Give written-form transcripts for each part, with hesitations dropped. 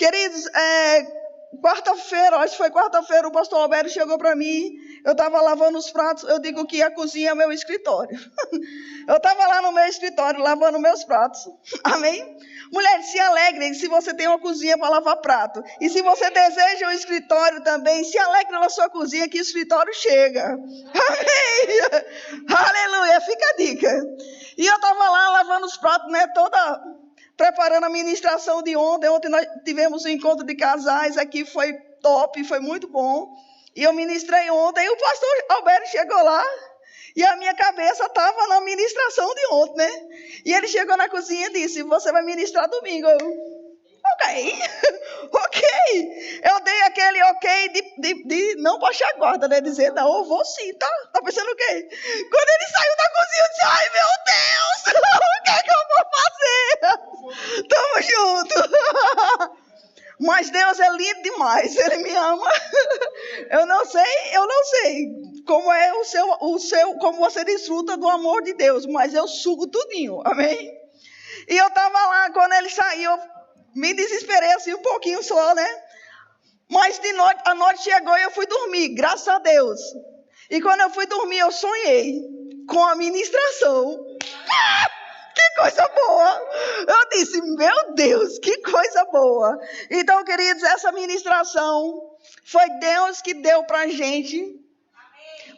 Queridos, quarta-feira, acho que foi quarta-feira, o pastor Alberto chegou para mim, eu estava lavando os pratos, eu digo que a cozinha é meu escritório. Eu estava lá no meu escritório, lavando meus pratos. Amém? Mulheres, se alegrem se você tem uma cozinha para lavar prato. E se você deseja um escritório também, se alegre na sua cozinha que o escritório chega. Amém? Aleluia, fica a dica. E eu estava lá lavando os pratos, né, preparando a ministração de ontem. Ontem nós tivemos um encontro de casais aqui, foi top, foi muito bom. E eu ministrei ontem, e o pastor Alberto chegou lá, e a minha cabeça estava na ministração de ontem, né? E ele chegou na cozinha e disse, você vai ministrar domingo. Ok. Eu dei aquele ok de não baixar a guarda, né? Dizer, não, eu vou sim, tá? Tá pensando o quê? Quando ele saiu da cozinha, eu disse, ai meu Deus, o que é que eu vou fazer? Tamo junto. Mas Deus é lindo demais, Ele me ama. Eu não sei como é como você desfruta do amor de Deus, mas eu sugo tudinho, amém? E eu estava lá, quando ele saiu, eu me desesperei assim um pouquinho só, né? Mas de noite, a noite chegou e eu fui dormir, graças a Deus. E quando eu fui dormir, eu sonhei com a ministração. Que coisa boa! Eu disse, meu Deus, que coisa boa! Então, queridos, essa ministração foi Deus que deu para a gente,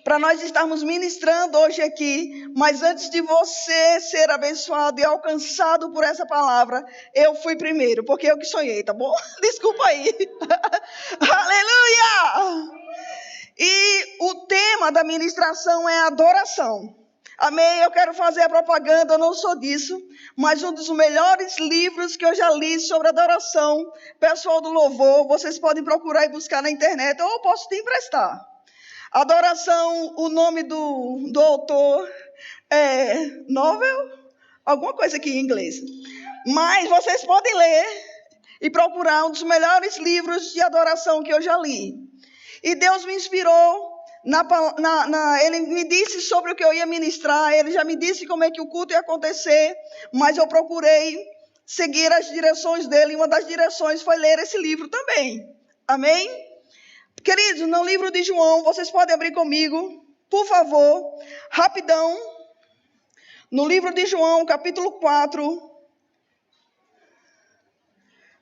para nós estarmos ministrando hoje aqui. Mas antes de você ser abençoado e alcançado por essa palavra, eu fui primeiro, porque eu que sonhei, tá bom? Desculpa aí. Aleluia! E o tema da ministração é adoração. Amém? Eu quero fazer a propaganda, eu não sou disso, mas um dos melhores livros que eu já li sobre adoração, pessoal do louvor, vocês podem procurar e buscar na internet, ou eu posso te emprestar. Adoração, o nome do autor é Novel, alguma coisa aqui em inglês. Mas vocês podem ler e procurar um dos melhores livros de adoração que eu já li. E Deus me inspirou. Ele me disse sobre o que eu ia ministrar, ele já me disse como é que o culto ia acontecer, mas eu procurei seguir as direções dele, e uma das direções foi ler esse livro também. Amém? Queridos, no livro de João, vocês podem abrir comigo, por favor, rapidão, no livro de João, capítulo 4.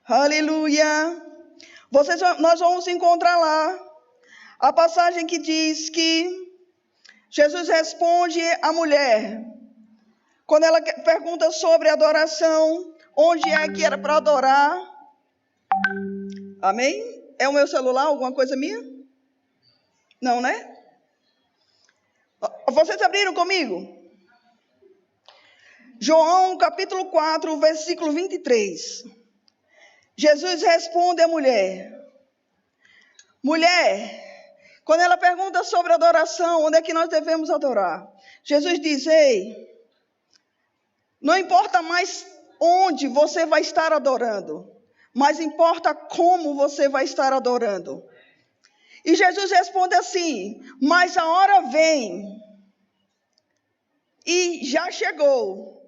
Aleluia! Nós vamos encontrar lá a passagem que diz que Jesus responde à mulher, quando ela pergunta sobre adoração, onde é que era para adorar. Amém? É o meu celular, alguma coisa minha? Não, né? Vocês abriram comigo? João capítulo 4, versículo 23. Jesus responde à mulher. Mulher, quando ela pergunta sobre adoração, onde é que nós devemos adorar? Jesus diz, ei, não importa mais onde você vai estar adorando, mas importa como você vai estar adorando. E Jesus responde assim, mas a hora vem, e já chegou,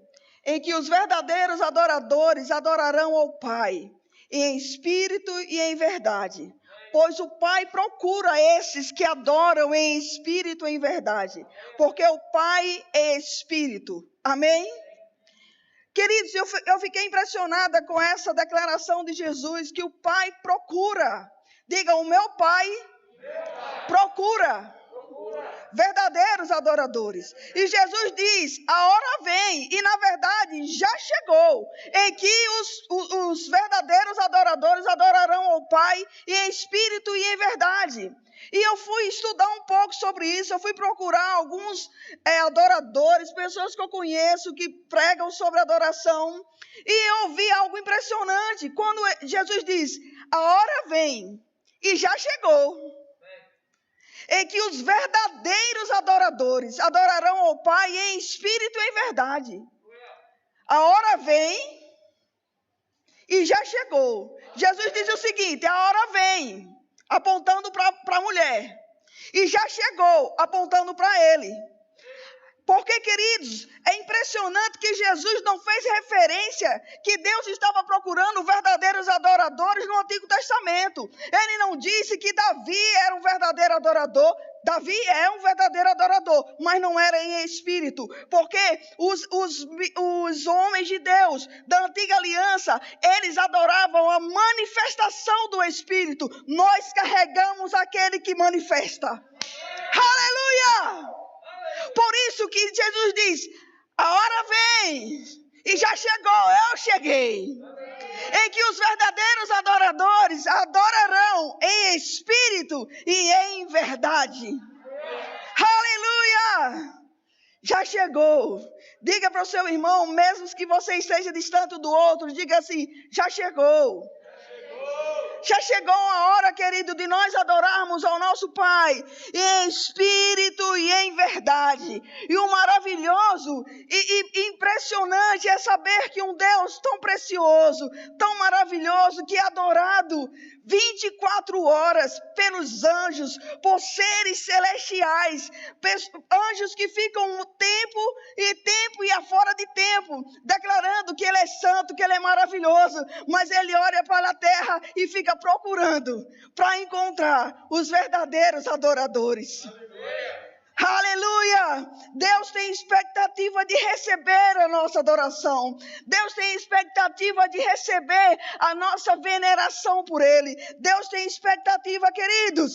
em que os verdadeiros adoradores adorarão ao Pai, em espírito e em verdade. Pois o Pai procura esses que adoram em espírito e em verdade. Porque o Pai é espírito. Amém? Queridos, eu fiquei impressionada com essa declaração de Jesus, que o Pai procura. Diga, o meu Pai procura verdadeiros adoradores. E Jesus diz, a hora vem, e na verdade já chegou, em que os verdadeiros adoradores adorarão ao Pai em espírito e em verdade. E eu fui estudar um pouco sobre isso, eu fui procurar alguns adoradores, pessoas que eu conheço que pregam sobre adoração, e eu vi algo impressionante, quando Jesus diz, a hora vem, e já chegou, em que os verdadeiros adoradores adorarão ao Pai em espírito e em verdade. A hora vem e já chegou. Jesus diz o seguinte, a hora vem, apontando para a mulher, e já chegou, apontando para ele. Porque, queridos, é impressionante que Jesus não fez referência que Deus estava procurando verdadeiros adoradores no Antigo Testamento. Ele não disse que Davi era um verdadeiro adorador. Davi é um verdadeiro adorador, mas não era em espírito. Porque os homens de Deus da antiga aliança, eles adoravam a manifestação do Espírito. Nós carregamos aquele que manifesta. Aleluia! Por isso que Jesus diz, a hora vem, e já chegou, eu cheguei, em que os verdadeiros adoradores adorarão em espírito e em verdade. Aleluia! Já chegou. Diga para o seu irmão, mesmo que você esteja distante do outro, diga assim, já chegou. Já chegou a hora, querido, de nós adorarmos ao nosso Pai em espírito e em verdade. E o maravilhoso e impressionante é saber que um Deus tão precioso, tão maravilhoso, que é adorado 24 horas pelos anjos, por seres celestiais, anjos que ficam no tempo e afora de tempo, declarando que Ele é santo, que Ele é maravilhoso, mas Ele olha para a terra e fica procurando para encontrar os verdadeiros adoradores. Aleluia! Deus tem expectativa de receber a nossa adoração. Deus tem expectativa de receber a nossa veneração por Ele. Deus tem expectativa, queridos,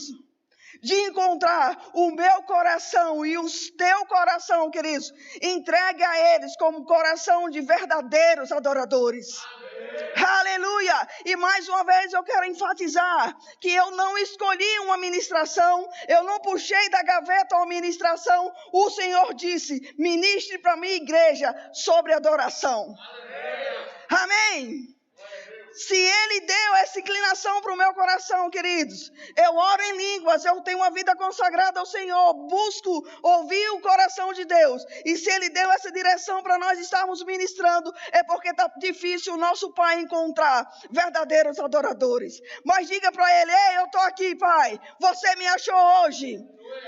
de encontrar o meu coração e o teu coração, queridos, entregue a eles como coração de verdadeiros adoradores. Aleluia! E mais uma vez eu quero enfatizar que eu não escolhi uma ministração, eu não puxei da gaveta uma ministração. O Senhor disse, ministre para a minha igreja sobre adoração. Amém? Se Ele deu essa inclinação para o meu coração, queridos, eu oro em línguas, eu tenho uma vida consagrada ao Senhor, busco ouvir o coração de Deus. E se Ele deu essa direção para nós estarmos ministrando, é porque está difícil o nosso Pai encontrar verdadeiros adoradores. Mas diga para Ele, ei, eu estou aqui, Pai, você me achou hoje.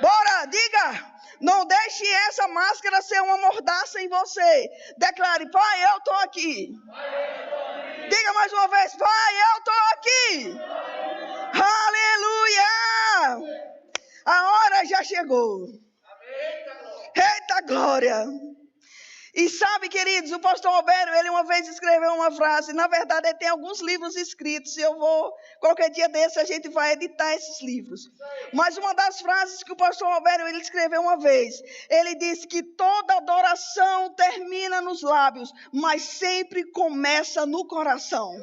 Bora, diga, não deixe essa máscara ser uma mordaça em você. Declare, Pai, eu estou aqui. Diga mais uma vez, Pai, eu estou aqui. Aleluia! A hora já chegou. Eita glória! E sabe, queridos, o pastor Albério, ele uma vez escreveu uma frase, na verdade ele tem alguns livros escritos, qualquer dia desse a gente vai editar esses livros. Mas uma das frases que o pastor Albério, ele escreveu uma vez, ele disse que toda adoração termina nos lábios, mas sempre começa no coração.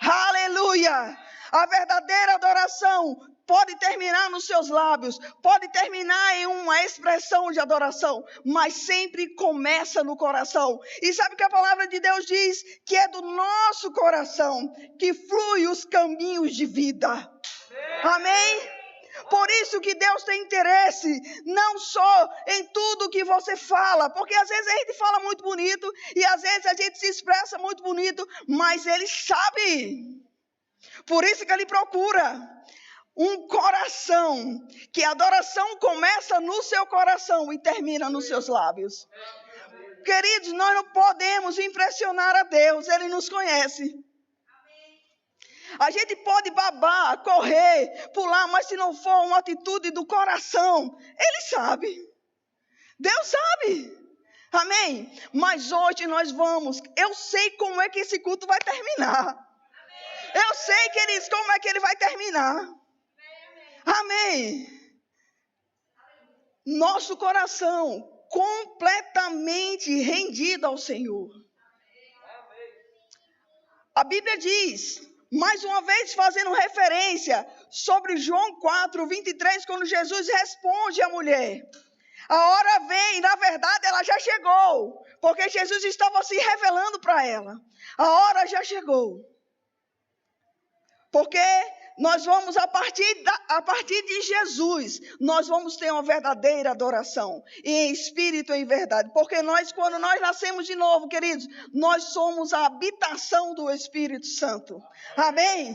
Aleluia! A verdadeira adoração pode terminar nos seus lábios, pode terminar em uma expressão de adoração, mas sempre começa no coração. E sabe que a palavra de Deus diz que é do nosso coração que flui os caminhos de vida. Amém? Por isso que Deus tem interesse não só em tudo que você fala, porque às vezes a gente fala muito bonito e às vezes a gente se expressa muito bonito, mas Ele sabe. Por isso que Ele procura um coração, que a adoração começa no seu coração e termina nos seus lábios. Queridos, nós não podemos impressionar a Deus, Ele nos conhece. A gente pode babar, correr, pular, mas se não for uma atitude do coração, Ele sabe. Deus sabe. Amém? Mas hoje nós vamos, eu sei como é que esse culto vai terminar. Eu sei, queridos, como é que ele vai terminar. Amém. Nosso coração completamente rendido ao Senhor. A Bíblia diz, mais uma vez fazendo referência sobre João 4:23, quando Jesus responde à mulher. A hora vem, na verdade ela já chegou, porque Jesus estava se revelando para ela. A hora já chegou. Porque nós vamos, a partir de Jesus, nós vamos ter uma verdadeira adoração, e em espírito e em verdade. Porque quando nós nascemos de novo, queridos, nós somos a habitação do Espírito Santo. Amém?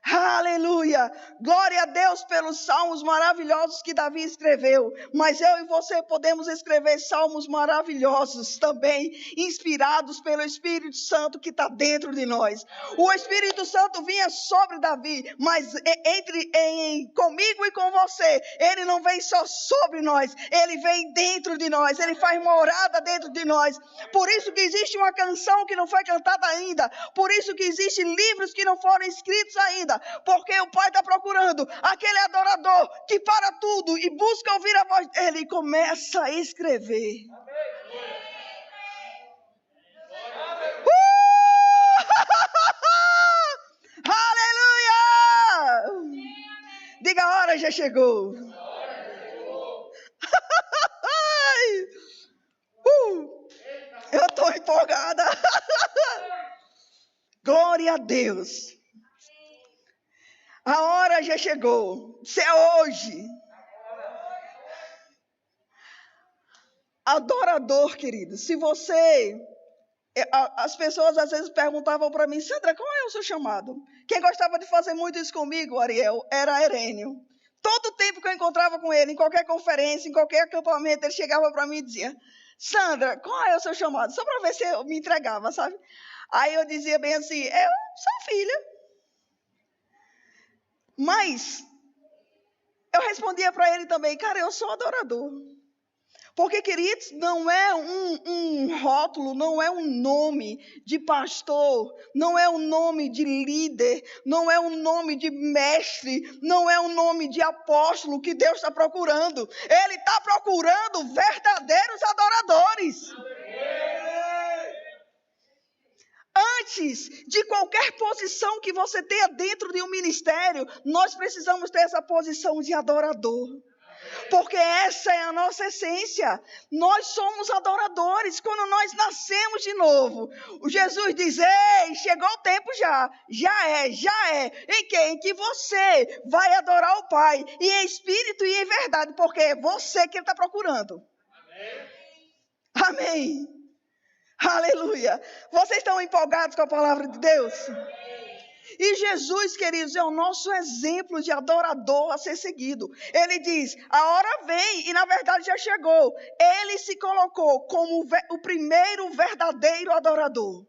Aleluia! Glória a Deus pelos salmos maravilhosos que Davi escreveu. Mas eu e você podemos escrever salmos maravilhosos também, inspirados pelo Espírito Santo que está dentro de nós. O Espírito Santo vinha sobre Davi, mas comigo e com você, ele não vem só sobre nós, ele vem dentro de nós, ele faz morada dentro de nós. Por isso que existe uma canção que não foi cantada ainda, por isso que existem livros que não foram escritos ainda, porque o Pai está procurando aquele adorador que para tudo e busca ouvir a voz dele e começa a escrever. Aleluia! Diga, a hora já chegou. Eu estou empolgada. Glória a Deus. A hora já chegou. Isso é hoje. Adorador, querido. Se você... As pessoas às vezes perguntavam para mim, Sandra, qual é o seu chamado? Quem gostava de fazer muito isso comigo, Ariel, era Herênio. Todo tempo que eu encontrava com ele, em qualquer conferência, em qualquer acampamento, ele chegava para mim e dizia, Sandra, qual é o seu chamado? Só para ver se eu me entregava, sabe? Aí eu dizia bem assim, eu sou filha. Mas eu respondia para ele também, cara, eu sou adorador. Porque, queridos, não é um rótulo, não é um nome de pastor, não é um nome de líder, não é um nome de mestre, não é um nome de apóstolo que Deus está procurando. Ele está procurando verdadeiros adoradores. Antes de qualquer posição que você tenha dentro de um ministério, nós precisamos ter essa posição de adorador. Porque essa é a nossa essência. Nós somos adoradores. Quando nós nascemos de novo, o Jesus diz, ei, chegou o tempo já. Já é. Em que? Em que você vai adorar o Pai. E em espírito e em verdade. Porque é você que Ele está procurando. Amém. Aleluia. Vocês estão empolgados com a palavra de Deus? E Jesus, queridos, é o nosso exemplo de adorador a ser seguido. Ele diz, a hora vem e na verdade já chegou. Ele se colocou como o primeiro verdadeiro adorador.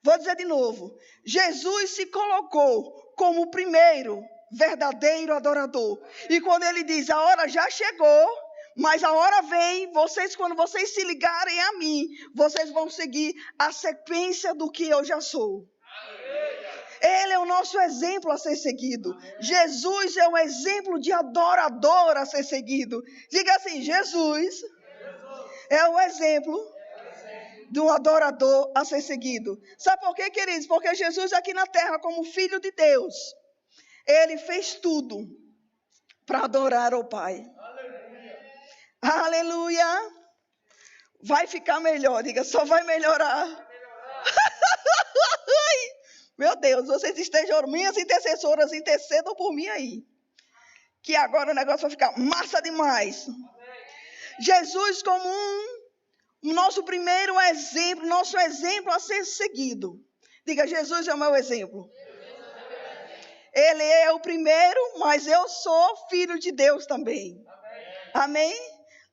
Vou dizer de novo. Jesus se colocou como o primeiro verdadeiro adorador. E quando ele diz, a hora já chegou, mas a hora vem, quando vocês se ligarem a mim, vocês vão seguir a sequência do que eu já sou. Ele é o nosso exemplo a ser seguido. Jesus é um exemplo de adorador a ser seguido. Diga assim, Jesus é o exemplo de um adorador a ser seguido. Sabe por quê, queridos? Porque Jesus aqui na terra, como Filho de Deus, Ele fez tudo para adorar o Pai. Aleluia. Vai ficar melhor, diga, só vai melhorar. Meu Deus, vocês estejam, minhas intercessoras, intercedam por mim aí. Que agora o negócio vai ficar massa demais. Jesus como o nosso primeiro exemplo, nosso exemplo a ser seguido. Diga, Jesus é o meu exemplo. Ele é o primeiro, mas eu sou filho de Deus também. Amém?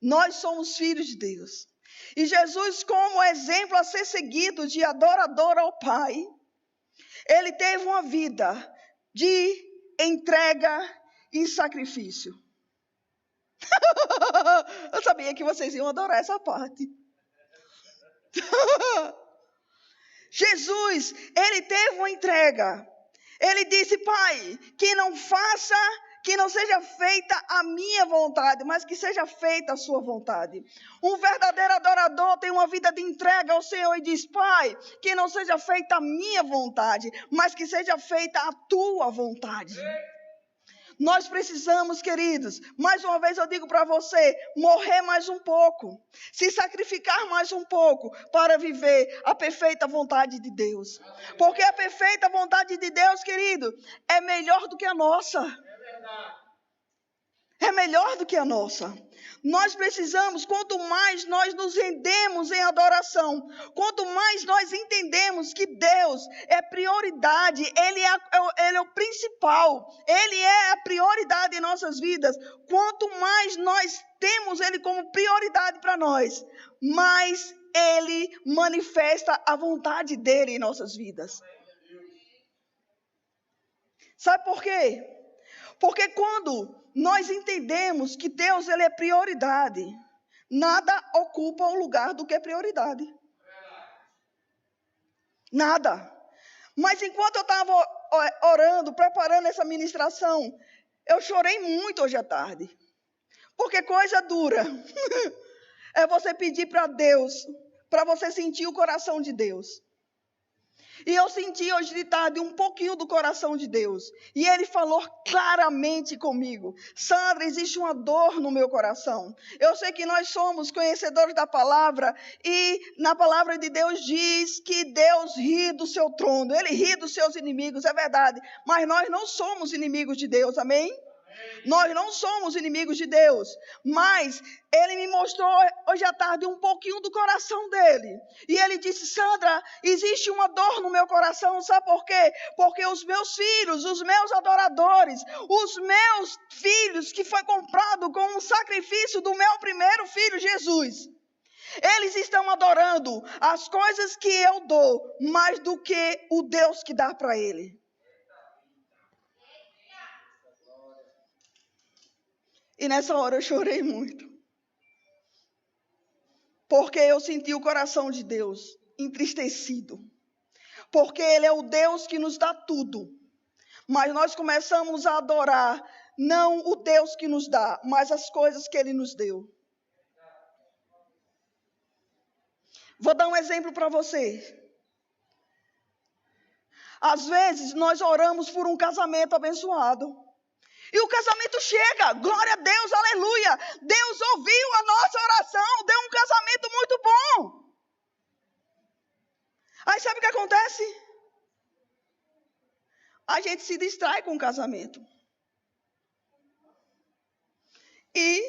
Nós somos filhos de Deus. E Jesus como exemplo a ser seguido de adorador ao Pai, ele teve uma vida de entrega e sacrifício. Eu sabia que vocês iam adorar essa parte. Jesus, ele teve uma entrega. Ele disse, Pai, que não seja feita a minha vontade, mas que seja feita a sua vontade. Um verdadeiro adorador tem uma vida de entrega ao Senhor e diz, Pai, que não seja feita a minha vontade, mas que seja feita a tua vontade. Nós precisamos, queridos, mais uma vez eu digo para você, morrer mais um pouco, se sacrificar mais um pouco para viver a perfeita vontade de Deus. Porque a perfeita vontade de Deus, querido, é melhor do que a nossa. é melhor do que a nossa. Nós precisamos, quanto mais nós nos rendemos em adoração, quanto mais nós entendemos que Deus é prioridade, Ele é o principal, Ele é a prioridade em nossas vidas, quanto mais nós temos Ele como prioridade para nós, mais Ele manifesta a vontade dEle em nossas vidas. Sabe por quê? Porque quando nós entendemos que Deus ele é prioridade, nada ocupa o lugar do que é prioridade. Nada. Mas enquanto eu estava orando, preparando essa ministração, eu chorei muito hoje à tarde. Porque coisa dura é você pedir para Deus, para você sentir o coração de Deus. E eu senti hoje de tarde um pouquinho do coração de Deus. E Ele falou claramente comigo. Sandra, existe uma dor no meu coração. Eu sei que nós somos conhecedores da palavra. E na palavra de Deus diz que Deus ri do seu trono. Ele ri dos seus inimigos, é verdade. Mas nós não somos inimigos de Deus, amém? Nós não somos inimigos de Deus, mas Ele me mostrou hoje à tarde um pouquinho do coração dele. E Ele disse, Sandra, existe uma dor no meu coração, sabe por quê? Porque os meus filhos, os meus adoradores, os meus filhos que foi comprado com um sacrifício do meu primeiro filho, Jesus, eles estão adorando as coisas que eu dou, mais do que o Deus que dá para ele. E nessa hora eu chorei muito. Porque eu senti o coração de Deus entristecido. Porque Ele é o Deus que nos dá tudo. Mas nós começamos a adorar não o Deus que nos dá, mas as coisas que Ele nos deu. Vou dar um exemplo para você. Às vezes nós oramos por um casamento abençoado. E o casamento chega, glória a Deus, aleluia. Deus ouviu a nossa oração, deu um casamento muito bom. Aí sabe o que acontece? A gente se distrai com o casamento. E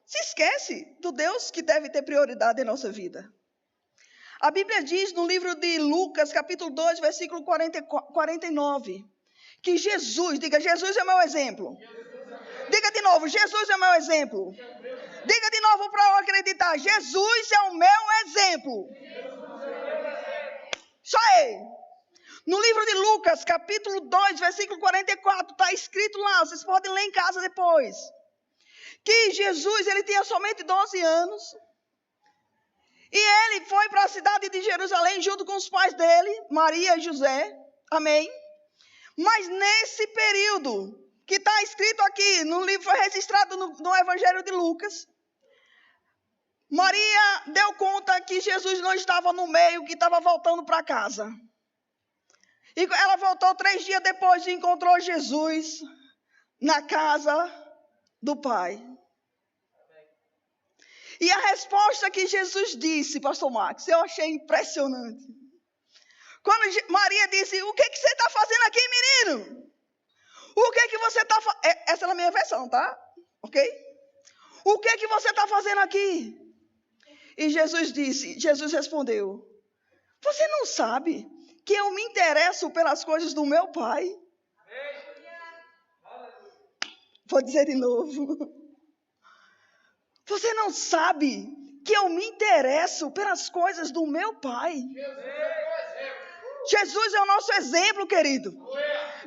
se esquece do Deus que deve ter prioridade em nossa vida. A Bíblia diz no livro de Lucas, capítulo 2, versículo 49... que Jesus, diga, Jesus é meu exemplo. Diga de novo, Jesus é meu exemplo. Diga de novo para eu acreditar, Jesus é o meu exemplo. Só ele. No livro de Lucas, capítulo 2, versículo 44, está escrito lá, vocês podem ler em casa depois, que Jesus, ele tinha somente 12 anos, e ele foi para a cidade de Jerusalém junto com os pais dele, Maria e José, amém? Mas nesse período, que está escrito aqui, no livro, foi registrado no Evangelho de Lucas, Maria deu conta que Jesus não estava no meio, que estava voltando para casa. E ela voltou 3 dias depois e encontrou Jesus na casa do Pai. E a resposta que Jesus disse, pastor Max, eu achei impressionante. Quando Maria disse, o que você está fazendo aqui, menino? O que você está fazendo? Essa é a minha versão, tá? Ok? O que você está fazendo aqui? E Jesus respondeu, você não sabe que eu me interesso pelas coisas do meu Pai? Vou dizer de novo. Você não sabe que eu me interesso pelas coisas do meu Pai? Jesus é o nosso exemplo, querido.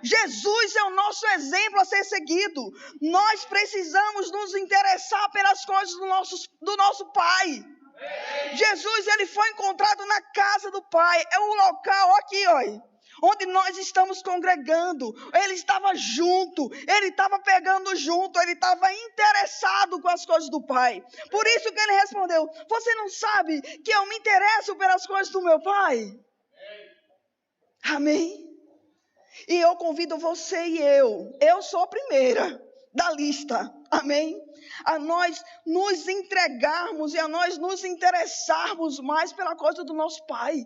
Jesus é o nosso exemplo a ser seguido. Nós precisamos nos interessar pelas coisas do nosso Pai. Jesus, ele foi encontrado na casa do Pai. É o local aqui, olha, onde nós estamos congregando. Ele estava junto, ele estava pegando junto, ele estava interessado com as coisas do Pai. Por isso que ele respondeu, você não sabe que eu me interesso pelas coisas do meu Pai? Amém? E eu convido você e eu sou a primeira da lista, amém? A nós nos entregarmos e a nós nos interessarmos mais pela coisa do nosso Pai.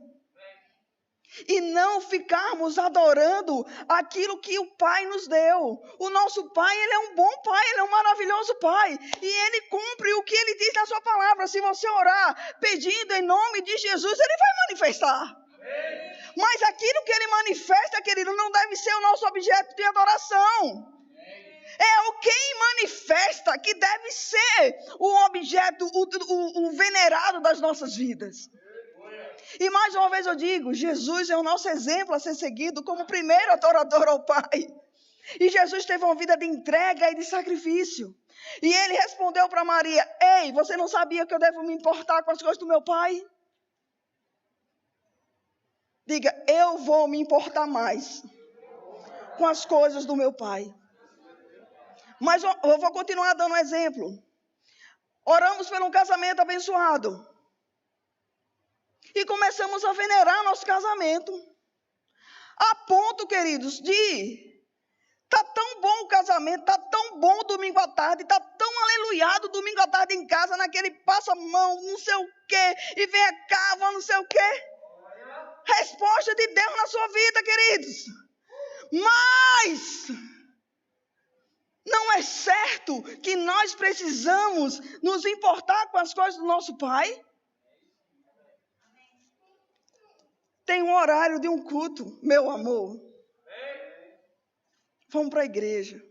E não ficarmos adorando aquilo que o Pai nos deu. O nosso Pai, Ele é um bom Pai, Ele é um maravilhoso Pai. E Ele cumpre o que Ele diz na sua palavra. Se você orar pedindo em nome de Jesus, Ele vai manifestar. Mas aquilo que Ele manifesta, querido, não deve ser o nosso objeto de adoração. É o quem manifesta que deve ser o objeto, o venerado das nossas vidas. E mais uma vez eu digo, Jesus é o nosso exemplo a ser seguido como primeiro adorador ao Pai. E Jesus teve uma vida de entrega e de sacrifício. E ele respondeu para Maria: ei, você não sabia que eu devo me importar com as coisas do meu Pai? Diga, eu vou me importar mais com as coisas do meu Pai. Mas eu vou continuar dando um exemplo. Oramos por um casamento abençoado. E começamos a venerar nosso casamento. A ponto, queridos, de... Tá tão bom o casamento, tá tão bom domingo à tarde, tá tão aleluiado domingo à tarde em casa, naquele passa-mão, não sei o quê, e vem cá, não sei o quê. Resposta de Deus na sua vida, queridos. Mas... não é certo que nós precisamos nos importar com as coisas do nosso Pai? Tem um horário de um culto, meu amor. Vamos para a igreja.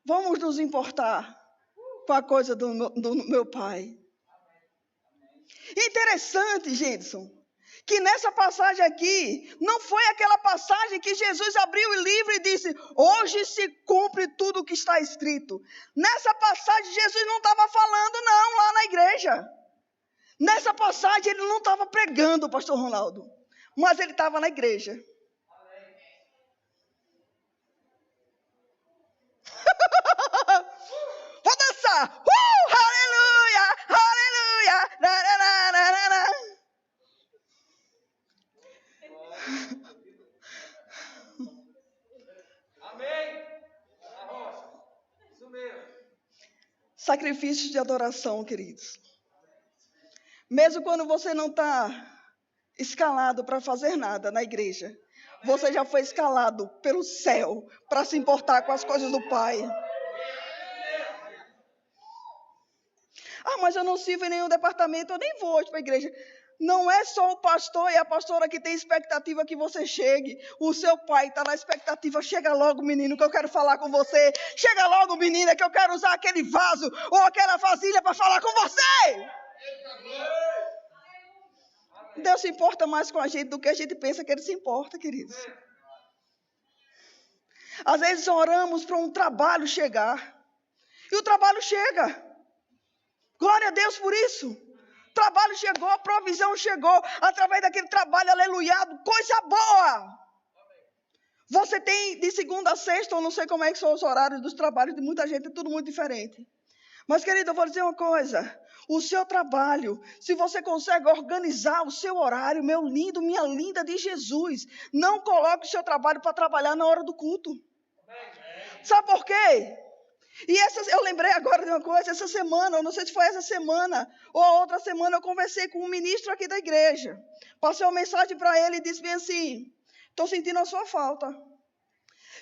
Vamos nos importar com a coisa do meu Pai. Interessante, Gedson, que nessa passagem aqui, não foi aquela passagem que Jesus abriu o livro e disse: hoje se cumpre tudo o que está escrito. Nessa passagem, Jesus não estava falando, não, lá na igreja. Nessa passagem, ele não estava pregando, pastor Ronaldo, mas ele estava na igreja. Vou dançar! Aleluia! Aleluia! Na, na, na, na, na. Amém. Isso mesmo. Sacrifícios de adoração, queridos. Mesmo quando você não está escalado para fazer nada na igreja, você já foi escalado pelo céu para se importar com as coisas do Pai. Ah, mas eu não sirvo em nenhum departamento, eu nem vou hoje para a igreja. Não é só o pastor e a pastora que tem expectativa que você chegue. O seu pai está na expectativa. Chega logo, menino, que eu quero falar com você. Chega logo, menina, que eu quero usar aquele vaso ou aquela vasilha para falar com você. Deus se importa mais com a gente do que a gente pensa que Ele se importa, queridos. Às vezes oramos para um trabalho chegar. E o trabalho chega. Glória a Deus por isso. O trabalho chegou, a provisão chegou. Através daquele trabalho aleluiado, coisa boa. Você tem de segunda a sexta, eu não sei como é que são os horários dos trabalhos de muita gente, é tudo muito diferente. Mas, querido, eu vou dizer uma coisa. O seu trabalho, se você consegue organizar o seu horário, meu lindo, minha linda de Jesus, não coloque o seu trabalho para trabalhar na hora do culto. Sabe por quê? E eu lembrei agora de uma coisa, essa semana, eu não sei se foi essa semana ou a outra semana, eu conversei com um ministro aqui da igreja. Passei uma mensagem para ele e disse bem assim: estou sentindo a sua falta.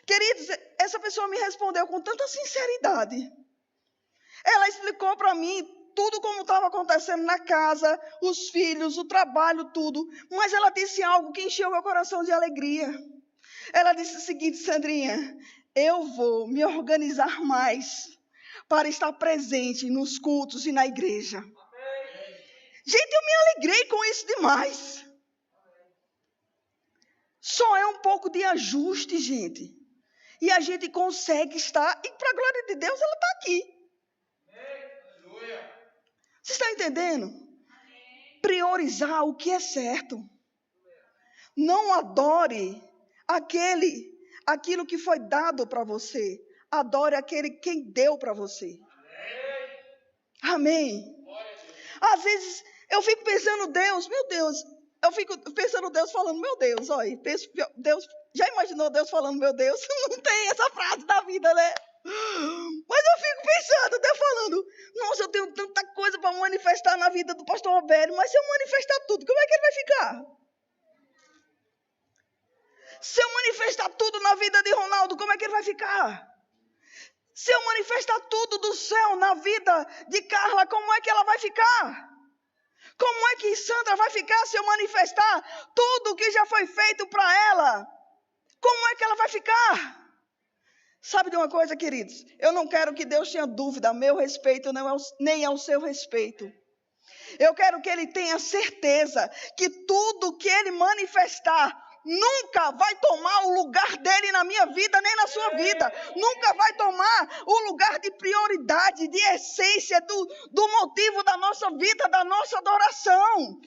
Queridos, essa pessoa me respondeu com tanta sinceridade. Ela explicou para mim tudo como estava acontecendo na casa, os filhos, o trabalho, tudo. Mas ela disse algo que encheu meu coração de alegria. Ela disse o seguinte: Sandrinha, eu vou me organizar mais para estar presente nos cultos e na igreja. Gente, eu me alegrei com isso demais. Só é um pouco de ajuste, gente. E a gente consegue estar, e para a glória de Deus, ela está aqui. Você está entendendo? Priorizar o que é certo. Não adore aquilo que foi dado para você. Adore quem deu para você. Amém. Às vezes eu fico pensando, Deus, meu Deus. Eu fico pensando Deus falando, meu Deus, olha. Deus, já imaginou Deus falando, meu Deus? Não tem essa frase da vida, né? Mas eu fico pensando, Deus falando, nossa, eu tenho tanta coisa para manifestar na vida do pastor Roberto, mas se eu manifestar tudo, como é que ele vai ficar? Se eu manifestar tudo na vida de Ronaldo, como é que ele vai ficar? Se eu manifestar tudo do céu na vida de Carla, como é que ela vai ficar? Como é que Sandra vai ficar se eu manifestar tudo que já foi feito para ela? Como é que ela vai ficar? Sabe de uma coisa, queridos? Eu não quero que Deus tenha dúvida a meu respeito, nem ao seu respeito. Eu quero que ele tenha certeza que tudo que ele manifestar nunca vai tomar o lugar dele na minha vida, nem na sua vida. Nunca vai tomar o lugar de prioridade, de essência, do motivo da nossa vida, da nossa adoração.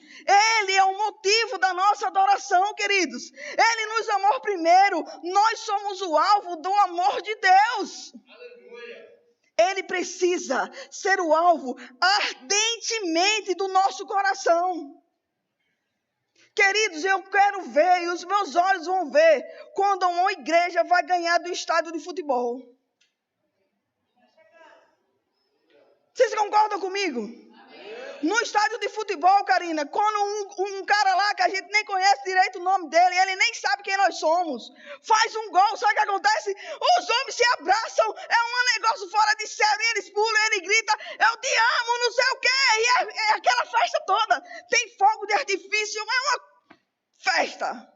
Ele é o motivo da nossa adoração, queridos. Ele nos amou primeiro. Nós somos o alvo do amor de Deus. Aleluia. Ele precisa ser o alvo ardentemente do nosso coração. Queridos, eu quero ver, e os meus olhos vão ver, quando uma igreja vai ganhar do estádio de futebol. Vocês concordam comigo? No estádio de futebol, Karina, quando um cara lá que a gente nem conhece direito o nome dele, ele nem sabe quem nós somos, faz um gol, sabe o que acontece? Os homens se abraçam, é um negócio fora de série, eles pulam, ele grita, eu te amo, não sei o quê, e é aquela festa toda, tem fogo de artifício, é uma festa.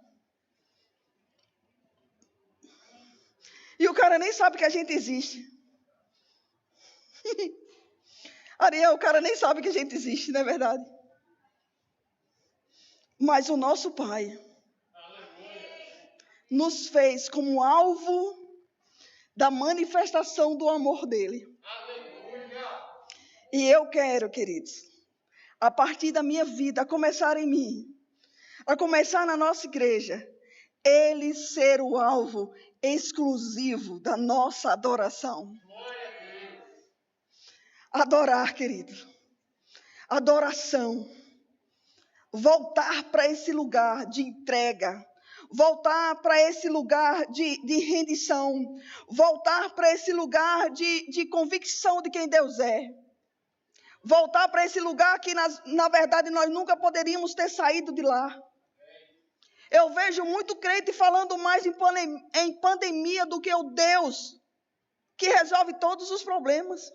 E o cara nem sabe que a gente existe. Ariel, o cara nem sabe que a gente existe, não é verdade? Mas o nosso Pai nos fez como alvo da manifestação do amor dele. E eu quero, queridos, a partir da minha vida, a começar em mim, a começar na nossa igreja, ele ser o alvo exclusivo da nossa adoração. Adorar, querido. Adoração. Voltar para esse lugar de entrega. Voltar para esse lugar de rendição. Voltar para esse lugar de convicção de quem Deus é. Voltar para esse lugar que, na verdade, nós nunca poderíamos ter saído de lá. Eu vejo muito crente falando mais em pandemia do que o Deus que resolve todos os problemas.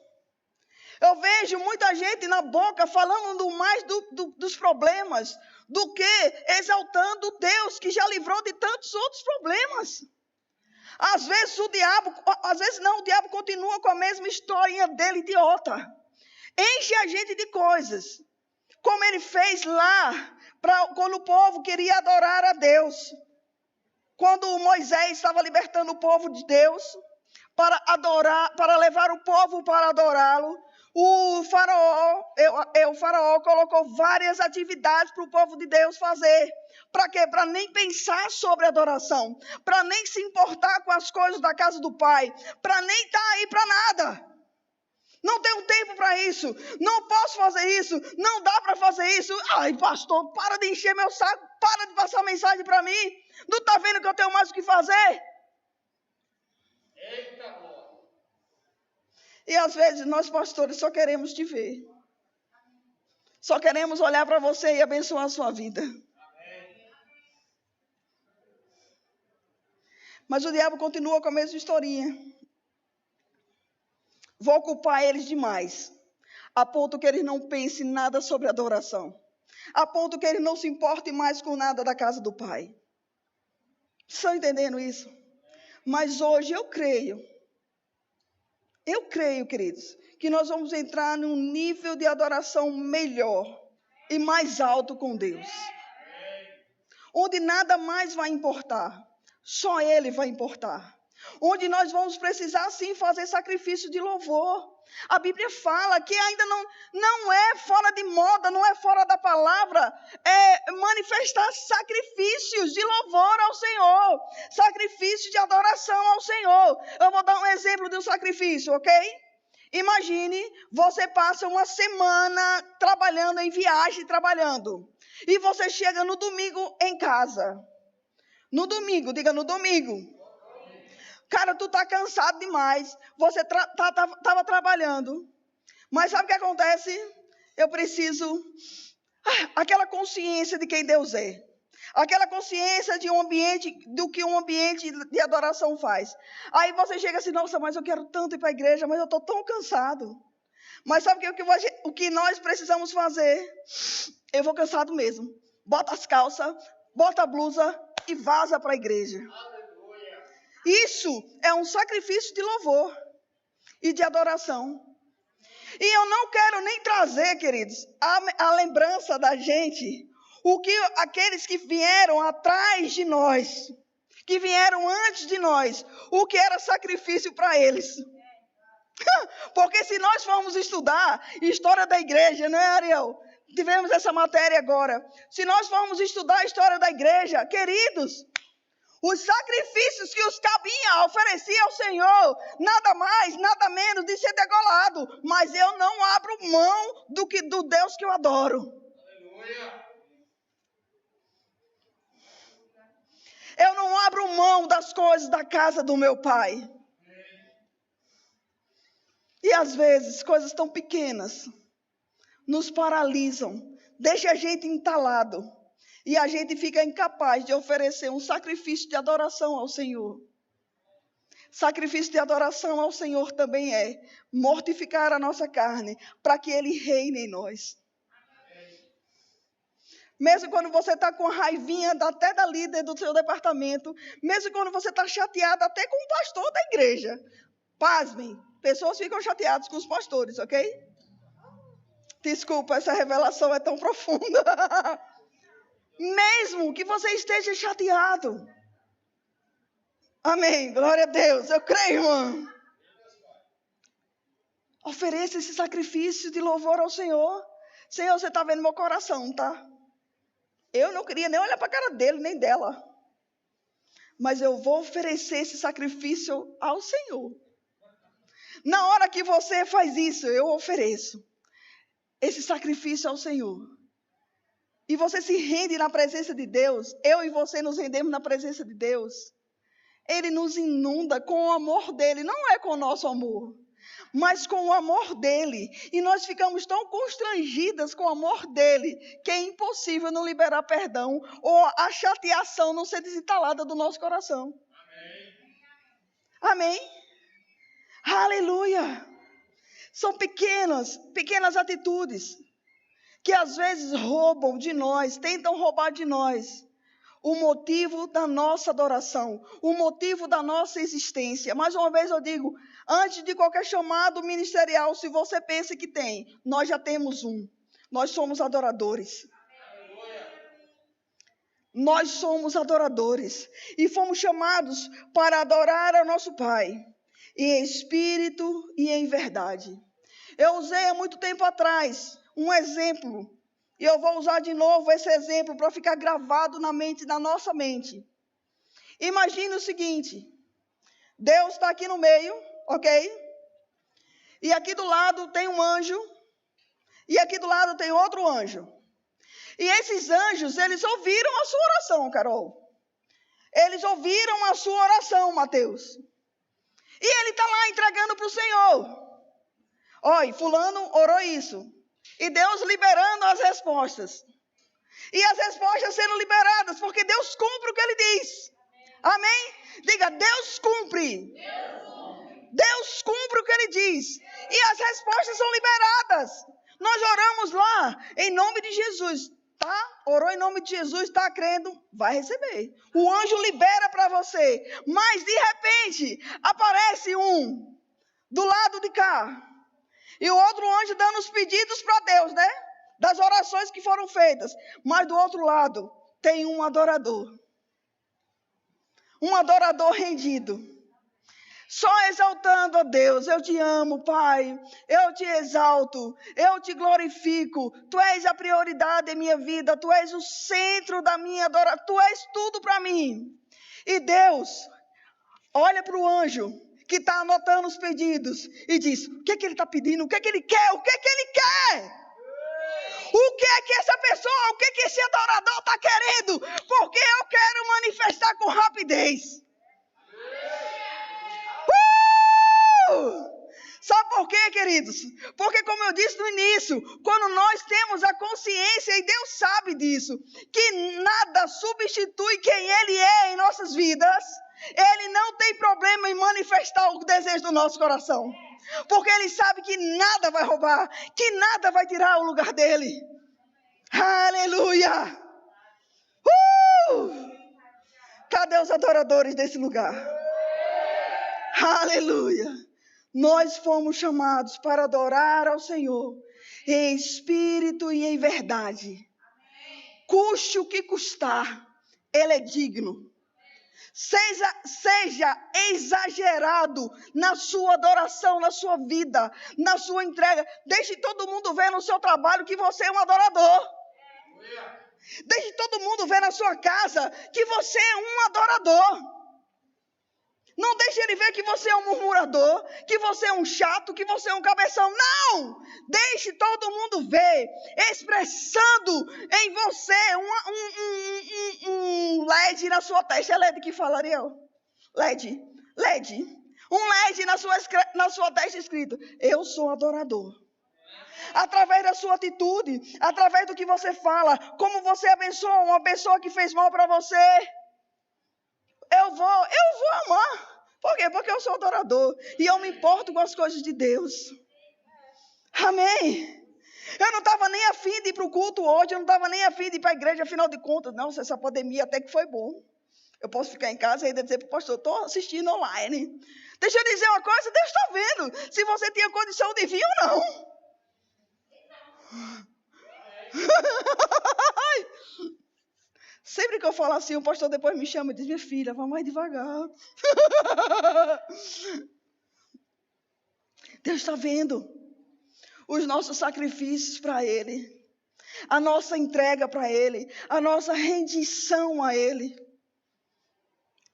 Eu vejo muita gente na boca falando mais dos problemas do que exaltando Deus que já livrou de tantos outros problemas. Às vezes o diabo continua com a mesma historinha dele idiota. Enche a gente de coisas, como ele fez lá, quando o povo queria adorar a Deus. Quando Moisés estava libertando o povo de Deus, para levar o povo para adorá-lo, o faraó colocou várias atividades para o povo de Deus fazer. Para quê? Para nem pensar sobre adoração, para nem se importar com as coisas da casa do Pai, para nem estar aí para nada. Não tenho tempo para isso, não posso fazer isso, não dá para fazer isso. Ai, pastor, para de encher meu saco, para de passar mensagem para mim. Não está vendo que eu tenho mais o que fazer? Eita, glória. E às vezes nós, pastores, só queremos te ver. Só queremos olhar para você e abençoar a sua vida. Amém. Mas o diabo continua com a mesma historinha. Vou ocupar eles demais, a ponto que eles não pensem nada sobre adoração, a ponto que eles não se importem mais com nada da casa do Pai. Estão entendendo isso? Mas hoje eu creio, queridos, que nós vamos entrar num nível de adoração melhor e mais alto com Deus, onde nada mais vai importar, só Ele vai importar. Onde nós vamos precisar sim fazer sacrifício de louvor. A Bíblia fala que ainda não é fora de moda, não é fora da palavra, é manifestar sacrifícios de louvor ao Senhor, sacrifício de adoração ao Senhor. Eu vou dar um exemplo de um sacrifício, ok? Imagine, você passa uma semana trabalhando, em viagem, trabalhando, e você chega no domingo em casa. No domingo, diga no domingo. Cara, tu tá cansado demais, você estava trabalhando, mas sabe o que acontece? Eu preciso, aquela consciência de quem Deus é, Aquela consciência de um ambiente, do que um ambiente de adoração faz. Aí você chega assim, nossa, mas eu quero tanto ir para a igreja, mas eu estou tão cansado. Mas sabe o que nós precisamos fazer? Eu vou cansado mesmo. Bota as calças, bota a blusa e vaza para a igreja. Isso é um sacrifício de louvor e de adoração. E eu não quero nem trazer, queridos, a lembrança da gente, o que aqueles que vieram atrás de nós, que vieram antes de nós, o que era sacrifício para eles. Porque se nós formos estudar história da igreja, não é, Ariel? Tivemos essa matéria agora. Se nós formos estudar a história da igreja, queridos, os sacrifícios que os cabinha oferecia ao Senhor, nada mais, nada menos de ser degolado. Mas eu não abro mão do Deus que eu adoro. Aleluia. Eu não abro mão das coisas da casa do meu pai. E às vezes, coisas tão pequenas nos paralisam, deixa a gente entalado. E a gente fica incapaz de oferecer um sacrifício de adoração ao Senhor. Sacrifício de adoração ao Senhor também é mortificar a nossa carne, para que Ele reine em nós. Mesmo quando você está com raivinha até da líder do seu departamento, mesmo quando você está chateado até com o pastor da igreja. Pasmem, pessoas ficam chateadas com os pastores, ok? Desculpa, essa revelação é tão profunda. Mesmo que você esteja chateado. Amém, glória a Deus, eu creio, irmão. Ofereça esse sacrifício de louvor ao Senhor. Senhor, você está vendo meu coração, tá? Eu não queria nem olhar para a cara dele, nem dela. Mas eu vou oferecer esse sacrifício ao Senhor. Na hora que você faz isso, eu ofereço esse sacrifício ao Senhor. E você se rende na presença de Deus. Eu e você nos rendemos na presença de Deus. Ele nos inunda com o amor dele. Não é com o nosso amor, mas com o amor dele. E nós ficamos tão constrangidas com o amor dele, que é impossível não liberar perdão ou a chateação não ser desentalada do nosso coração. Amém? Amém? Aleluia! São pequenas atitudes que às vezes roubam de nós, tentam roubar de nós o motivo da nossa adoração, o motivo da nossa existência. Mais uma vez eu digo, antes de qualquer chamado ministerial, se você pensa que tem, nós já temos um. Nós somos adoradores. Nós somos adoradores e fomos chamados para adorar ao nosso Pai, em espírito e em verdade. Eu usei há muito tempo atrás um exemplo, e eu vou usar de novo esse exemplo para ficar gravado na nossa mente. Imagine o seguinte, Deus está aqui no meio, ok? E aqui do lado tem um anjo, e aqui do lado tem outro anjo. E esses anjos, eles ouviram a sua oração, Carol. Eles ouviram a sua oração, Mateus. E ele está lá entregando para o Senhor. Olha, fulano orou isso. E Deus liberando as respostas. E as respostas sendo liberadas, porque Deus cumpre o que Ele diz. Amém? Diga, Deus cumpre. Deus cumpre o que Ele diz. E as respostas são liberadas. Nós oramos lá, em nome de Jesus. Tá? Orou em nome de Jesus, está crendo, vai receber. O anjo libera para você. Mas, de repente, aparece um do lado de cá. E o outro anjo dando os pedidos para Deus, né? Das orações que foram feitas. Mas do outro lado, tem um adorador. Um adorador rendido. Só exaltando a Deus. Eu te amo, Pai. Eu te exalto. Eu te glorifico. Tu és a prioridade em minha vida. Tu és o centro da minha adoração. Tu és tudo para mim. E Deus olha para o anjo que está anotando os pedidos e diz, o que é que ele está pedindo, o que é que ele quer, o que é que ele quer? O que é que essa pessoa, o que é que esse adorador está querendo? Porque eu quero manifestar com rapidez. Sabe por quê, queridos? Porque, como eu disse no início, quando nós temos a consciência, e Deus sabe disso, que nada substitui quem Ele é em nossas vidas, Ele não tem problema em manifestar o desejo do nosso coração. Porque Ele sabe que nada vai roubar, que nada vai tirar o lugar dEle. Aleluia! Cadê os adoradores desse lugar? Aleluia! Nós fomos chamados para adorar ao Senhor em espírito e em verdade. Custe o que custar, Ele é digno. Seja exagerado na sua adoração, na sua vida, na sua entrega. Deixe todo mundo ver no seu trabalho que você é um adorador. Deixe todo mundo ver na sua casa que você é um adorador. Não deixe ele ver que você é um murmurador, que você é um chato, que você é um cabeção. Não! Deixe todo mundo ver, expressando em você um LED na sua testa. É LED que fala, Ariel? LED. Um LED na sua testa escrito: eu sou adorador. Através da sua atitude, através do que você fala, como você abençoa uma pessoa que fez mal para você. Eu vou amar. Por quê? Porque eu sou adorador. E eu me importo com as coisas de Deus. Amém. Eu não estava nem afim de ir para o culto hoje. Eu não estava nem afim de ir para a igreja. Afinal de contas, não, essa pandemia até que foi bom. Eu posso ficar em casa e ainda dizer para o pastor: estou assistindo online. Deixa eu dizer uma coisa, Deus está vendo se você tinha condição de vir ou não. Sempre que eu falo assim, o pastor depois me chama e diz: minha filha, vá mais devagar. Deus está vendo os nossos sacrifícios para Ele, a nossa entrega para Ele, a nossa rendição a Ele.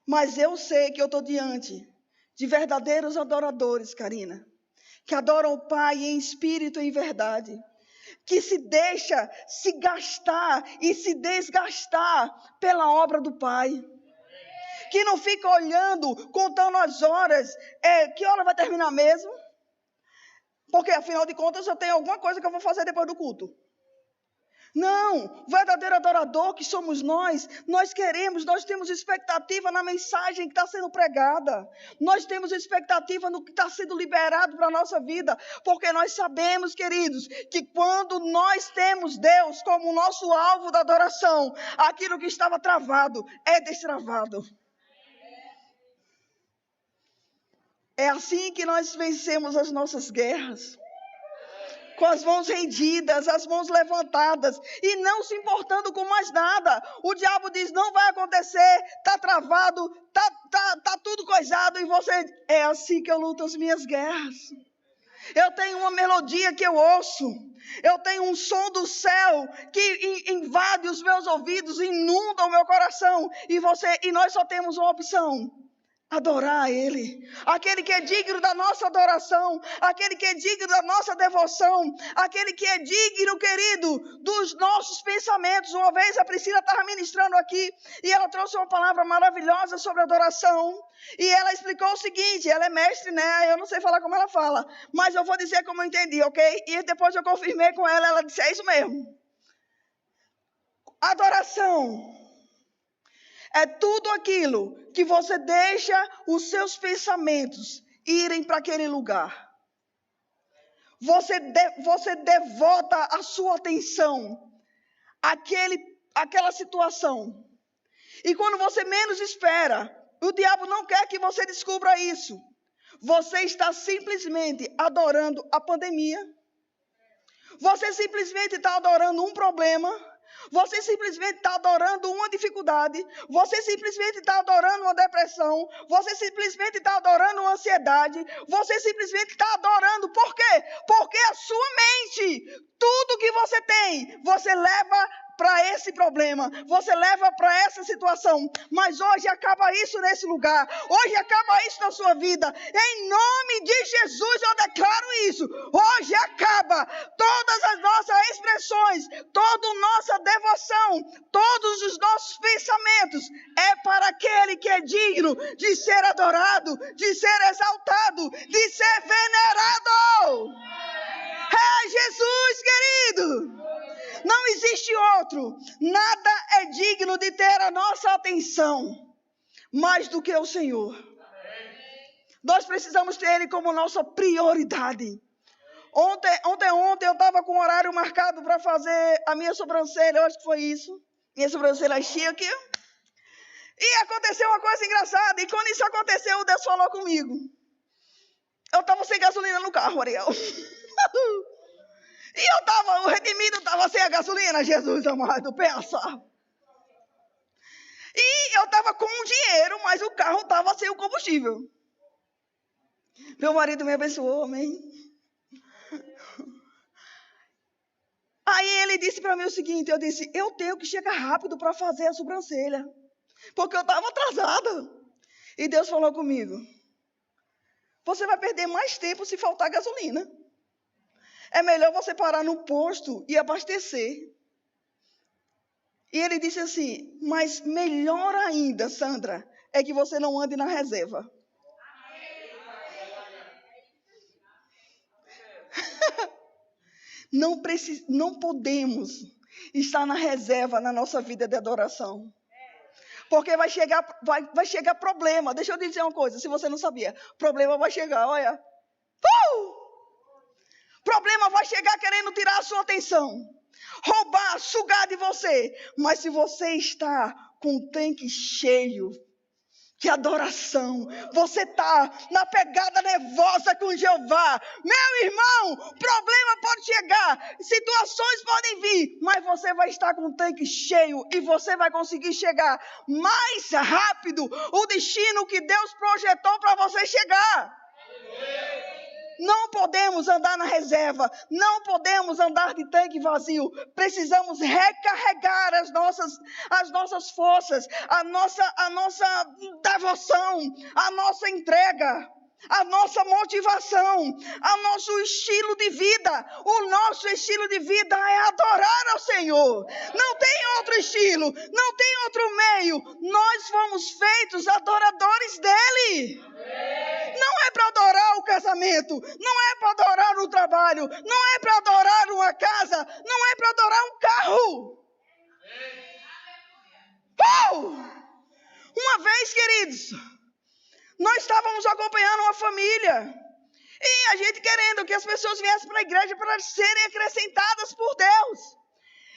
Mas eu sei que eu estou diante de verdadeiros adoradores, Karina, que adoram o Pai em espírito e em verdade, que se deixa se gastar e se desgastar pela obra do Pai. Que não fica olhando, contando as horas. Que hora vai terminar mesmo? Porque, afinal de contas, eu tenho alguma coisa que eu vou fazer depois do culto. Não, verdadeiro adorador que somos nós temos expectativa na mensagem que está sendo pregada. Nós temos expectativa no que está sendo liberado para a nossa vida. Porque nós sabemos, queridos, que quando nós temos Deus como nosso alvo da adoração, aquilo que estava travado é destravado. É assim que nós vencemos as nossas guerras. Com as mãos rendidas, as mãos levantadas e não se importando com mais nada. O diabo diz: não vai acontecer, está travado, tá tudo coisado, e você: é assim que eu luto as minhas guerras. Eu tenho uma melodia que eu ouço, eu tenho um som do céu que invade os meus ouvidos, inunda o meu coração, e nós só temos uma opção: adorar a Ele, aquele que é digno da nossa adoração, aquele que é digno da nossa devoção, aquele que é digno, querido, dos nossos pensamentos. Uma vez a Priscila estava ministrando aqui e ela trouxe uma palavra maravilhosa sobre adoração, e ela explicou o seguinte: ela é mestre, né? Eu não sei falar como ela fala, mas eu vou dizer como eu entendi, ok? E depois eu confirmei com ela, ela disse: é isso mesmo. Adoração é tudo aquilo que você deixa os seus pensamentos irem para aquele lugar. Você devota a sua atenção àquela situação. E quando você menos espera, o diabo não quer que você descubra isso. Você está simplesmente adorando a pandemia. Você simplesmente está adorando um problema. Você simplesmente está adorando uma dificuldade. Você simplesmente está adorando uma depressão. Você simplesmente está adorando uma ansiedade. Você simplesmente está adorando. Por quê? Porque a sua mente, tudo que você tem, você leva para esse problema, você leva para essa situação, mas hoje acaba isso nesse lugar, hoje acaba isso na sua vida, em nome de Jesus eu declaro isso, hoje acaba todas as nossas expressões, toda a nossa devoção, todos os nossos pensamentos, é para aquele que é digno de ser adorado, de ser exaltado, de ser venerado. É Jesus, querido. Não existe outro. Nada é digno de ter a nossa atenção mais do que o Senhor. Nós precisamos ter Ele como nossa prioridade. Ontem eu estava com um horário marcado para fazer a minha sobrancelha. Eu acho que foi isso. Minha sobrancelha chique. E aconteceu uma coisa engraçada. E quando isso aconteceu, Deus falou comigo. Eu estava sem gasolina no carro, Ariel. E o redimido estava sem a gasolina, Jesus amado, pensa. E eu estava com o dinheiro, mas o carro estava sem o combustível. Meu marido me abençoou, amém. Aí ele disse para mim o seguinte, eu disse, eu tenho que chegar rápido para fazer a sobrancelha, porque eu estava atrasada. E Deus falou comigo, você vai perder mais tempo se faltar gasolina. É melhor você parar no posto e abastecer. E ele disse assim, mas melhor ainda, Sandra, é que você não ande na reserva. Não podemos estar na reserva na nossa vida de adoração. Porque vai chegar problema. Deixa eu dizer uma coisa, se você não sabia. Problema vai chegar, olha. Problema vai chegar querendo tirar a sua atenção. Roubar, sugar de você. Mas se você está com o tanque cheio de adoração, você está na pegada nervosa com Jeová. Meu irmão, problema pode chegar, situações podem vir, mas você vai estar com o tanque cheio e você vai conseguir chegar mais rápido o destino que Deus projetou para você chegar. Não podemos andar na reserva, não podemos andar de tanque vazio. Precisamos recarregar as nossas forças, a nossa devoção, a nossa entrega, a nossa motivação, o nosso estilo de vida. O nosso estilo de vida é adorar ao Senhor. Não tem outro estilo, não tem outro meio. Nós fomos feitos adoradores dele. Não é para adorar o casamento, não é para adorar o trabalho, não é para adorar uma casa, não é para adorar um carro. Uma vez, queridos, nós estávamos acompanhando uma família e a gente querendo que as pessoas viessem para a igreja para serem acrescentadas por Deus.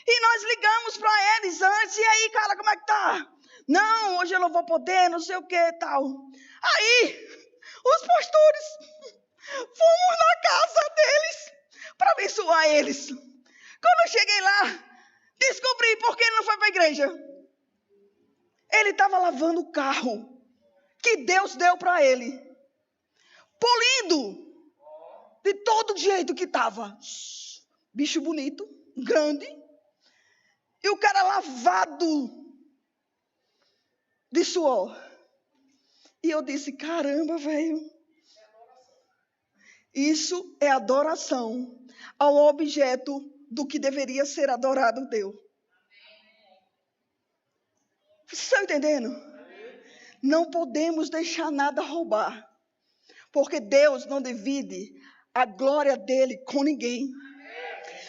E nós ligamos para eles antes, e aí, cara, como é que tá? Não, hoje eu não vou poder, não sei o que e tal. Aí, os pastores, fomos na casa deles para abençoar eles. Quando eu cheguei lá, descobri por que ele não foi para a igreja. Ele estava lavando o carro que Deus deu para ele, polindo de todo jeito que estava. Bicho bonito, grande, e o cara lavado de suor. E eu disse, caramba, velho, isso é adoração ao objeto do que deveria ser adorado Deus. Vocês estão entendendo? Não podemos deixar nada roubar, porque Deus não divide a glória dele com ninguém.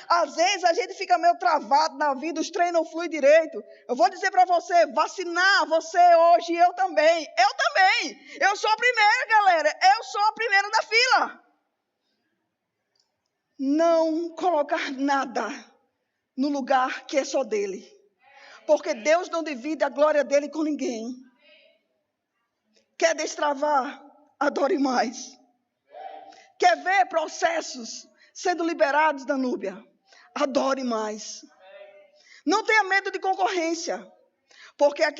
Às vezes a gente fica meio travado na vida, os treinos não fluem direito. Eu vou dizer para você, vacinar você hoje, eu também. Eu sou a primeira, galera. Eu sou a primeira da fila. Não colocar nada no lugar que é só dele. Porque Deus não divide a glória dele com ninguém. Quer destravar? Adore mais. Quer ver processos sendo liberados da Núbia? Adore mais. Não tenha medo de concorrência. Porque aquele